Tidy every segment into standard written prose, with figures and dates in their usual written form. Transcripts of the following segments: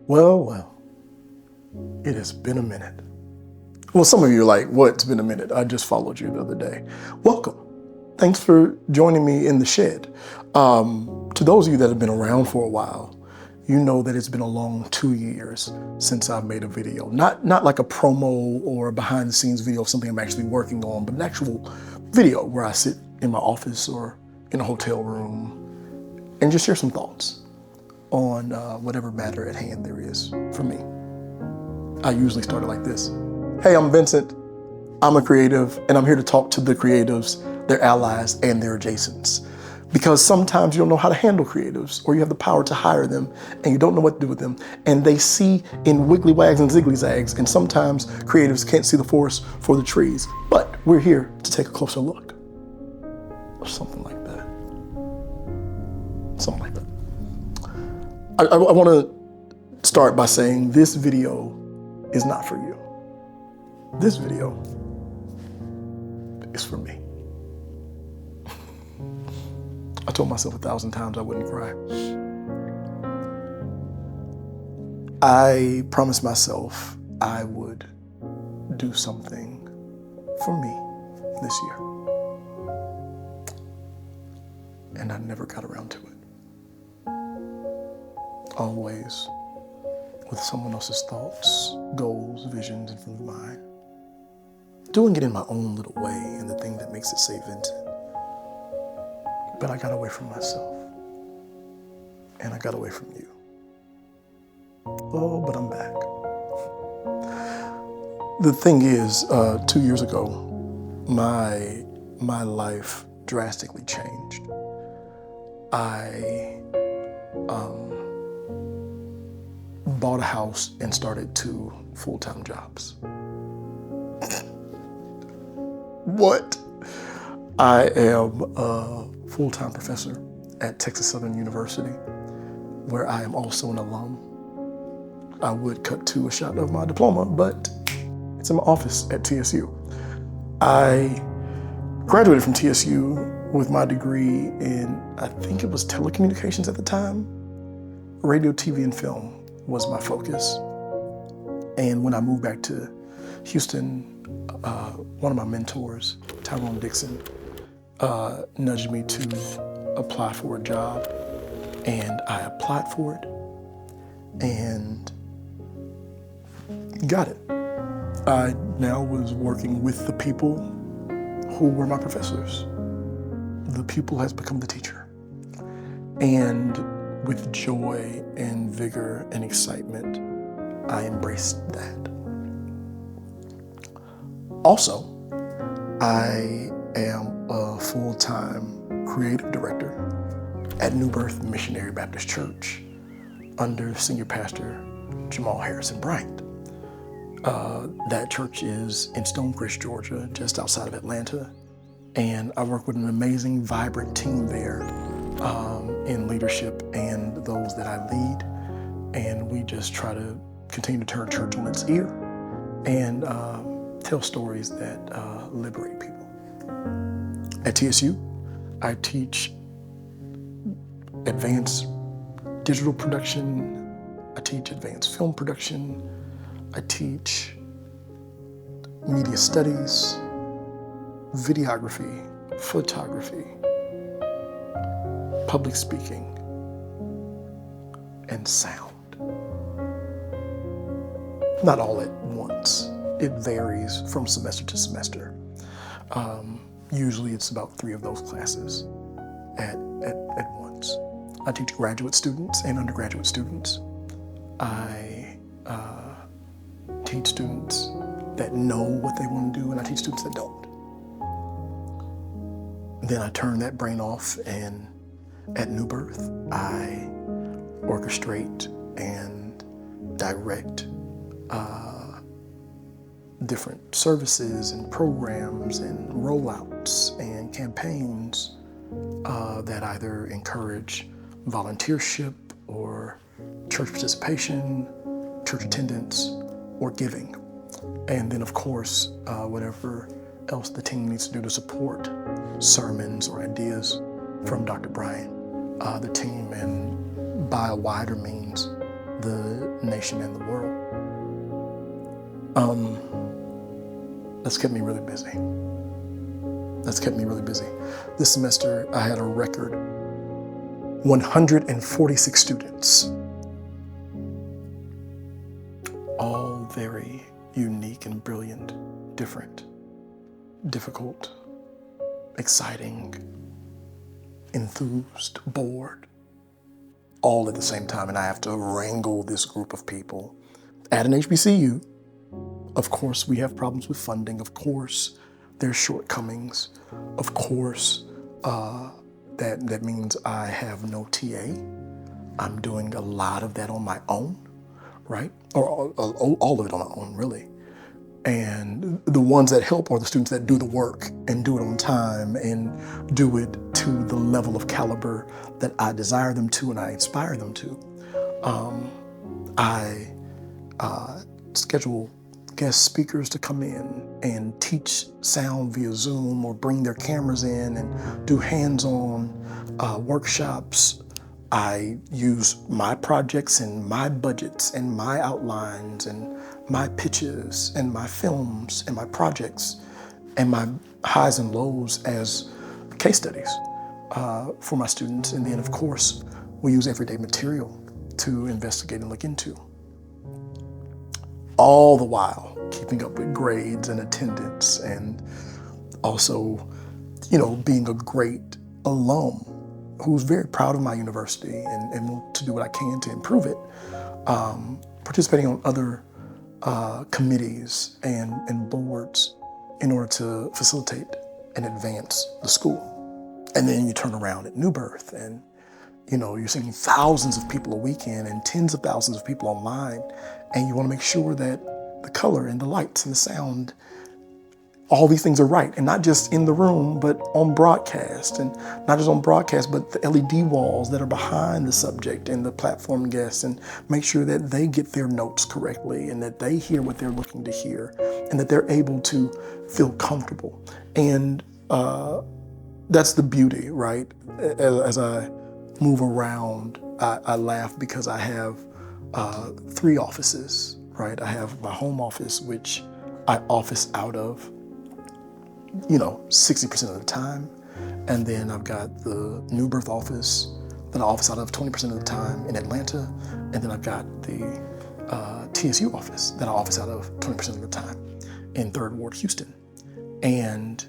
Well, it has been a minute. Well, some of you are like, what? It's been a minute. I just followed you the other day. Welcome. Thanks for joining me in the shed. To those of you that have been around for a while, you know that it's been a long 2 years since I've made a video. Not like a promo or a behind the scenes video of something I'm actually working on, but an actual video where I sit in my office or in a hotel room and just share some thoughts on whatever matter at hand there is for me. I usually start it like this. Hey, I'm Vincent. I'm a creative, and I'm here to talk to the creatives, their allies, and their adjacents. Because sometimes you don't know how to handle creatives, or you have the power to hire them, and you don't know what to do with them. And they see in wiggly wags and ziggly zags, and sometimes creatives can't see the forest for the trees. But we're here to take a closer look. Or something like that. Something like that. I want to start by saying this video is not for you. This video is for me. I told myself 1,000 times I wouldn't cry. I promised myself I would do something for me this year. And I never got around to it. Always with someone else's thoughts, goals, visions in front of mine. Doing it in my own little way and the thing that makes it say Vincent. But I got away from myself. And I got away from you. Oh, but I'm back. The thing is, 2 years ago, my life drastically changed. I bought a house and started 2 full-time jobs. What? I am a full-time professor at Texas Southern University, where I am also an alum. I would cut to a shot of my diploma, but it's in my office at TSU. I graduated from TSU with my degree in, I think it was telecommunications at the time. Radio, TV, and film was my focus. And when I moved back to Houston, one of my mentors, Tyrone Dixon, nudged me to apply for a job, and I applied for it and got it. I now was working with the people who were my professors. The pupil has become the teacher. And with joy and vigor and excitement, I embraced that. Also, I am a full-time creative director at New Birth Missionary Baptist Church under Senior Pastor Jamal Harrison Bryant. That church is in Stonebridge, Georgia, just outside of Atlanta. And I work with an amazing, vibrant team there in leadership and those that I lead. And we just try to continue to turn church on its ear and tell stories that liberate people. At TSU, I teach advanced digital production. I teach advanced film production. I teach media studies, videography, photography, public speaking, and sound. Not all at once. It varies from semester to semester. Usually it's about 3 of those classes at once. I teach graduate students and undergraduate students. I teach students that know what they want to do, and I teach students that don't. Then I turn that brain off, and at New Birth, I orchestrate and direct different services and programs and rollouts and campaigns that either encourage volunteership or church participation, church attendance, or giving. And then, of course, whatever else the team needs to do to support sermons or ideas from Dr. Bryant. The team and by a wider means, the nation and the world. That's kept me really busy. This semester, I had a record 146 students, all very unique and brilliant, different, difficult, exciting, enthused, bored, all at the same time. And I have to wrangle this group of people at an HBCU. Of course, we have problems with funding. Of course, there's shortcomings. Of course, that means I have no TA. I'm doing a lot of that on my own, right? Or all of it on my own, really. And the ones that help are the students that do the work and do it on time and do it to the level of caliber that I desire them to and I inspire them to. I schedule guest speakers to come in and teach sound via Zoom or bring their cameras in and do hands-on workshops. I use my projects and my budgets and my outlines and my pitches and my films and my projects and my highs and lows as case studies for my students. And then, of course, we use everyday material to investigate and look into. All the while keeping up with grades and attendance and also, being a great alum who's very proud of my university and want to do what I can to improve it, participating on other committees and boards in order to facilitate and advance the school. And then you turn around at New Birth and you're seeing thousands of people a weekend and tens of thousands of people online, and you want to make sure that the color and the lights and the sound, all these things are right, and not just in the room, but on broadcast, and not just on broadcast, but the LED walls that are behind the subject and the platform guests, and make sure that they get their notes correctly and that they hear what they're looking to hear and that they're able to feel comfortable. And that's the beauty, right? As I move around, I laugh because I have 3 offices, right? I have my home office, which I office out of 60% of the time. And then I've got the New Birth office that I office out of 20% of the time in Atlanta. And then I've got the TSU office that I office out of 20% of the time in 3rd Ward, Houston. And,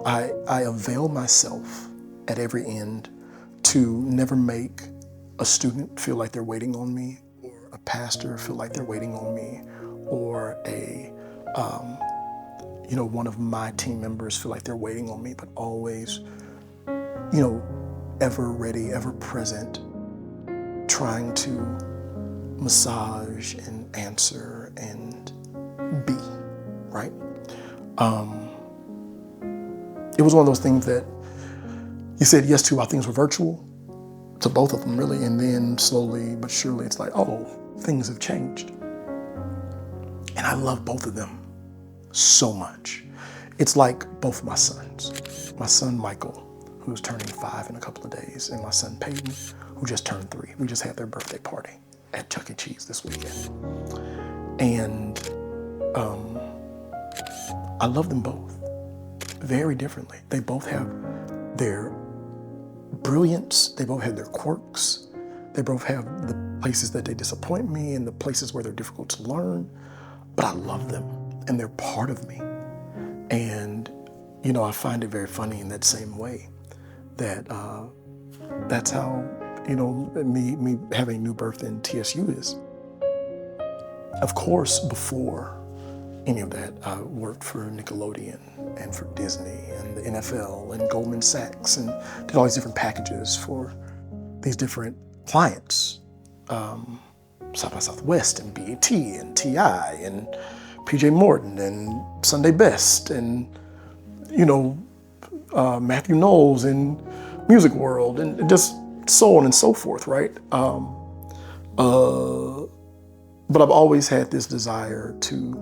I avail myself at every end to never make a student feel like they're waiting on me, or a pastor feel like they're waiting on me, or one of my team members feel like they're waiting on me, but always, ever ready, ever present, trying to massage and answer and be, right? It was one of those things that you said yes to while things were virtual, to both of them really, and then slowly but surely it's like, oh, things have changed. And I love both of them so much. It's like both my sons. My son Michael, who's turning 5 in a couple of days, and my son Peyton, who just turned 3. We just had their birthday party at Chuck E. Cheese this weekend. And I love them both very differently. They both have their brilliance, they both have their quirks, they both have the places that they disappoint me and the places where they're difficult to learn, but I love them and they're part of me. And, I find it very funny in that same way that that's how, me having New Birth in TSU is. Of course, before any of that, I worked for Nickelodeon and for Disney and the NFL and Goldman Sachs and did all these different packages for these different clients. South by Southwest and BET and TI and PJ Morton and Sunday Best and, Matthew Knowles and Music World and just so on and so forth, right? But I've always had this desire to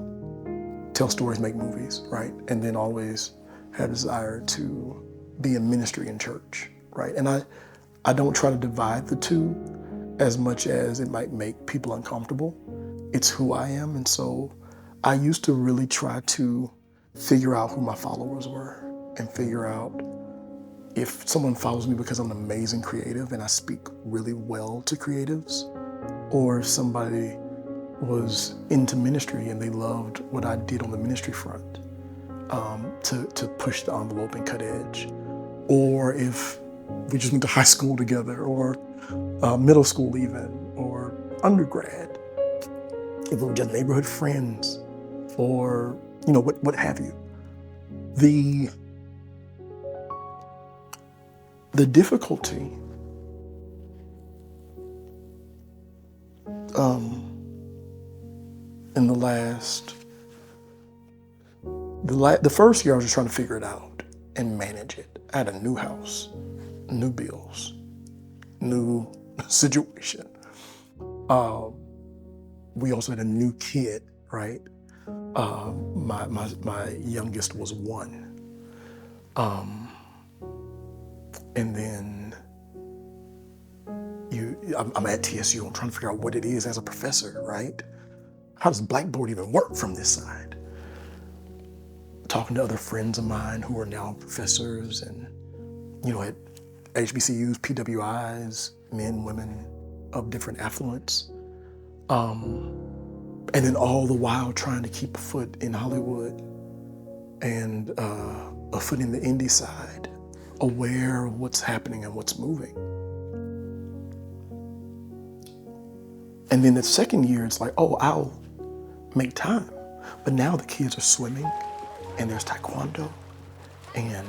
tell stories, make movies, right? And then always had a desire to be in ministry in church, right? And I don't try to divide the two. as much as it might make people uncomfortable. It's who I am. And so I used to really try to figure out who my followers were and figure out if someone follows me because I'm an amazing creative and I speak really well to creatives, or if somebody was into ministry and they loved what I did on the ministry front, to push the envelope and cut edge, or if we just went to high school together, or middle school even, or undergrad, if we were just neighborhood friends, or what have you. The difficulty in the first year, I was just trying to figure it out and manage it. I had a new house, new bills, new situation. We also had a new kid, right? My youngest was 1. And then I'm at TSU. I'm trying to figure out what it is as a professor, right? How does Blackboard even work from this side? Talking to other friends of mine who are now professors and, at HBCUs, PWIs, men, women of different affluence. And then all the while trying to keep a foot in Hollywood and a foot in the indie side, aware of what's happening and what's moving. And then the second year, it's like, oh, I'll make time. But now the kids are swimming, and there's taekwondo, and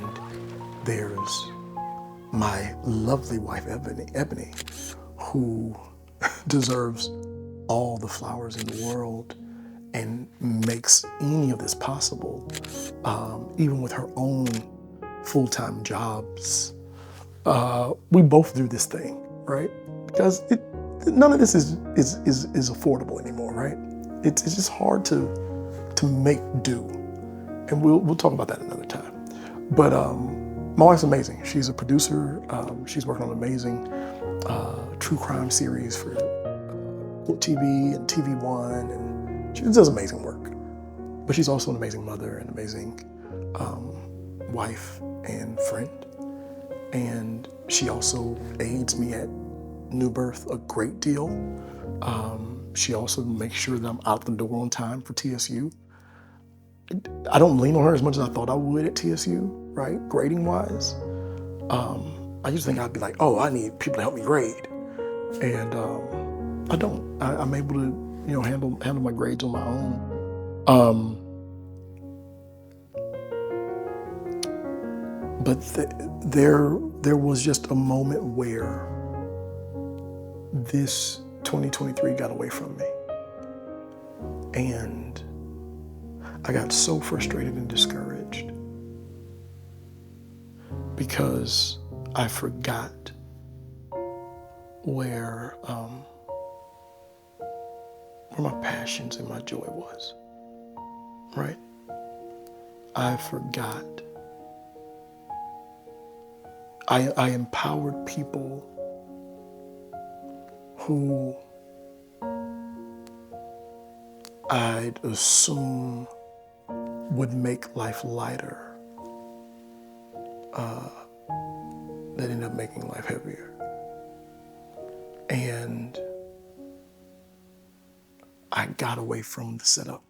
there's my lovely wife, Ebony, who deserves all the flowers in the world and makes any of this possible, even with her own full-time jobs. We both do this thing, right? Because none of this is affordable anymore, right? It's just hard to make do, and we'll talk about that another time. But my wife's amazing. She's a producer. She's working on an amazing true crime series for TV and TV One, and she does amazing work. But she's also an amazing mother, an amazing wife and friend. And she also aids me at New Birth a great deal. She also makes sure that I'm out the door on time for TSU. I don't lean on her as much as I thought I would at TSU, right? Grading wise. I used to think I'd be like, oh, I need people to help me grade. And I don't. I'm able to, handle my grades on my own. But there was just a moment where this 2023 got away from me. And I got so frustrated and discouraged because I forgot where my passions and my joy was, right? I forgot. I empowered people who I'd assume would make life lighter, that ended up making life heavier. And I got away from the setup.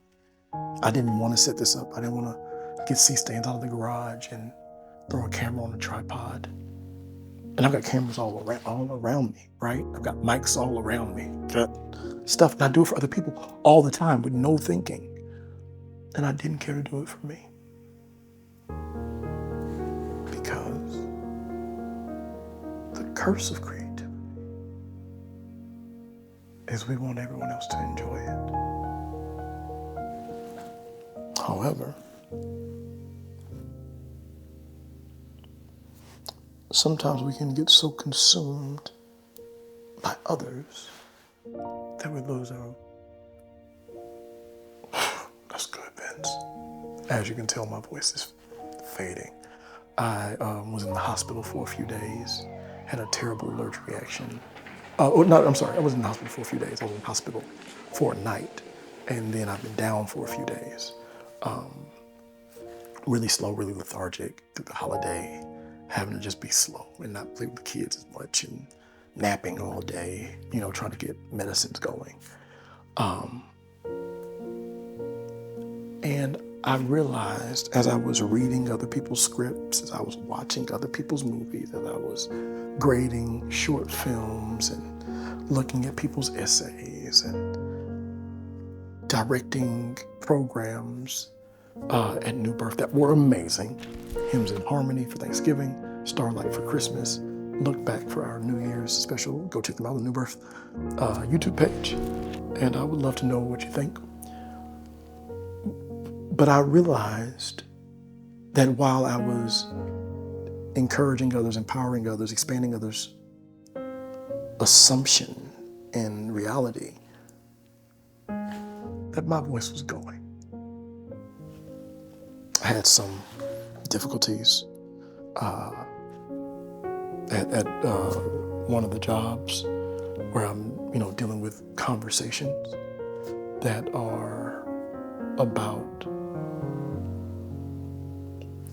I didn't want to set this up. I didn't want to get C-stands out of the garage and throw a camera on a tripod. And I've got cameras all around me, right? I've got mics all around me, got stuff, and I do it for other people all the time with no thinking. And I didn't care to do it for me. Because the curse of creativity is we want everyone else to enjoy it. However, sometimes we can get so consumed by others that we lose our... That's good, Vince. As you can tell, my voice is fading. I was in the hospital for a few days, had a terrible allergic reaction I'm sorry, I was in the hospital for a few days. I was in the hospital for a night, and then I've been down for a few days. Really slow, really lethargic through the holiday, having to just be slow and not play with the kids as much and napping all day, trying to get medicines going. And I realized as I was reading other people's scripts, as I was watching other people's movies, as I was grading short films and looking at people's essays and directing programs at New Birth that were amazing. Hymns in Harmony for Thanksgiving, Starlight for Christmas, Look Back for our New Year's special. Go check them out on the New Birth YouTube page. And I would love to know what you think. But I realized that while I was encouraging others, empowering others, expanding others' assumption and reality, that my voice was going. I had some difficulties at one of the jobs where I'm, dealing with conversations that are about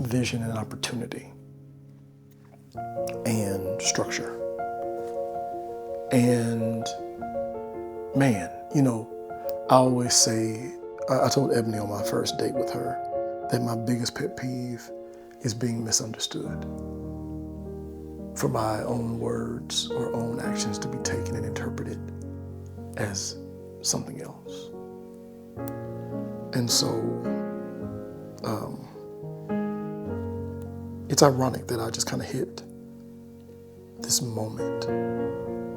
vision and opportunity and structure. And man, I always say, I told Ebony on my first date with her that my biggest pet peeve is being misunderstood. For my own words or own actions to be taken and interpreted as something else. And so, it's ironic that I just kind of hit this moment,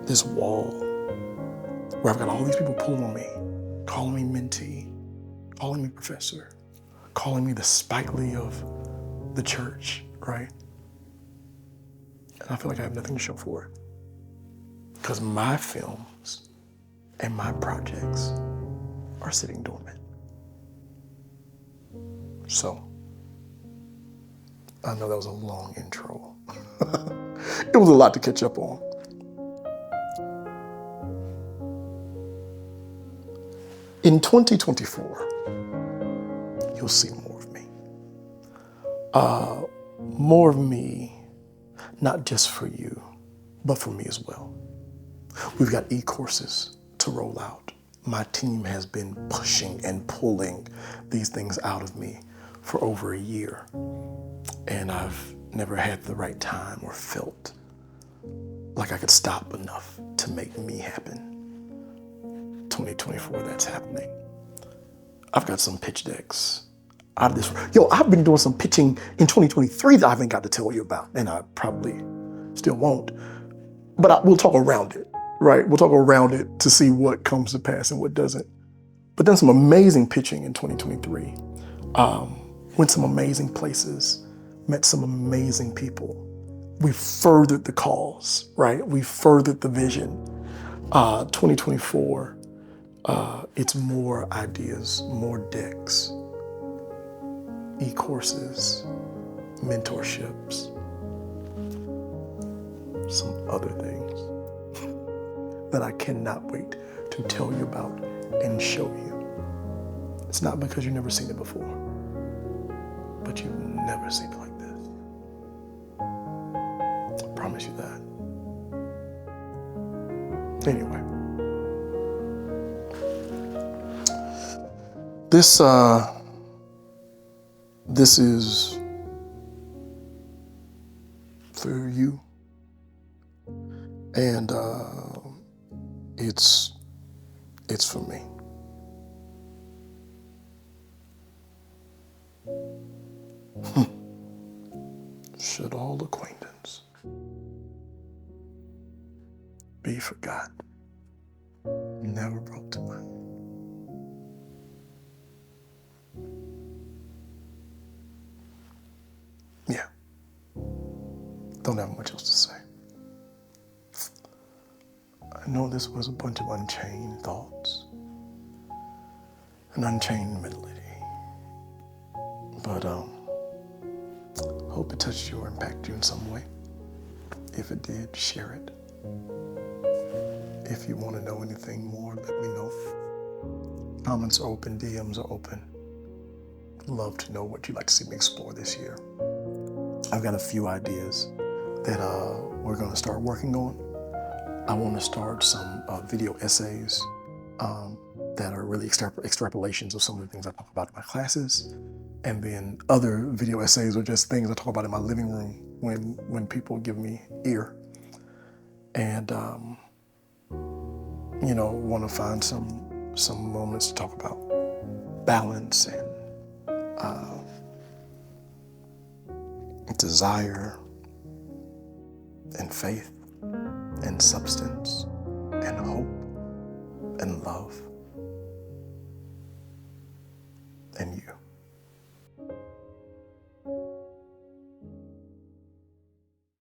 this wall, where I've got all these people pulling on me, calling me mentee, calling me professor, calling me the Spike Lee of the church, right? And I feel like I have nothing to show for it. Because my films and my projects are sitting dormant. So, I know that was a long intro. It was a lot to catch up on. In 2024, you'll see more of me. More of me, not just for you, but for me as well. We've got e-courses to roll out. My team has been pushing and pulling these things out of me for over a year. And I've never had the right time or felt like I could stop enough to make me happen. 2024, that's happening. I've got some pitch decks out of this. I've been doing some pitching in 2023 that I haven't got to tell you about, and I probably still won't. But we'll talk around it, right? We'll talk around it to see what comes to pass and what doesn't. But done some amazing pitching in 2023. Went some amazing places, met some amazing people. We furthered the cause, right? We furthered the vision. 2024, it's more ideas, more decks, e-courses, mentorships, some other things that I cannot wait to tell you about and show you. It's not because you've never seen it before, but you've never seen it like this. I promise you that. Anyway, this is for you, and it's for me. Should all acquaintance be forgot, never brought to mind. Yeah, don't have much else to say. I know this was a bunch of unchained thoughts, an unchained melody, but hope it touched you or impacted you in some way. If it did, share it. If you want to know anything more, let me know. Comments are open, DMs are open. Love to know what you'd like to see me explore this year. I've got a few ideas that we're going to start working on. I want to start some video essays that are really extrapolations of some of the things I talk about in my classes. And then other video essays are just things I talk about in my living room when people give me ear. And, want to find some moments to talk about balance and desire and faith and substance and hope and love.